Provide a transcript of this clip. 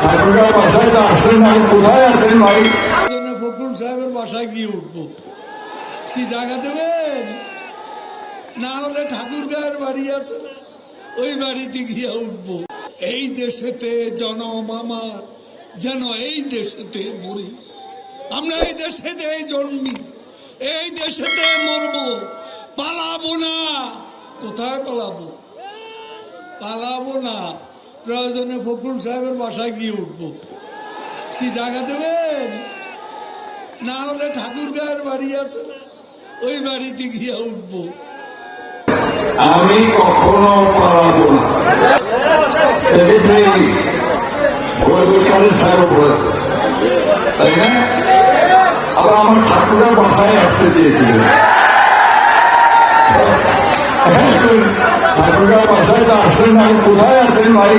ঠাকুরগাঁও বাসায় তো আসলেন, আমি কোথায় আছেন ভাই? ফখরুল সাহেবের বাসায় গিয়ে উঠবো, কি জায়গা দেবেন? না হলে ঠাকুরগাঁয়ের বাড়ি আছে না, ওই বাড়িতে গিয়ে উঠবো। এই দেশেতে জনম আমার, যেন এই দেশেতে মরি। আমরা এই দেশেতে জন্মি, এই দেশেতে মরবো, পালাবো না। কোথায় পালাবো? পালাবো না। প্রয়োজনে ফখরুল সাহেবের বাসায় গিয়ে উঠবো, কি জায়গা দেবেন? না হলে ঠাকুরগাঁয়ের বাড়ি আছে না, ওই বাড়িতে গিয়ে উঠবো। আমি কখনো পালাবো না। সেক্রেটারি সাহেব বলেছে, তাই না? আবার আমার ঠাকুরের বাসায় আসতে চেয়েছিলেন। ঠাকুরের বাসায় তো আসলেন, আমি কোথায় আছেন ভাই?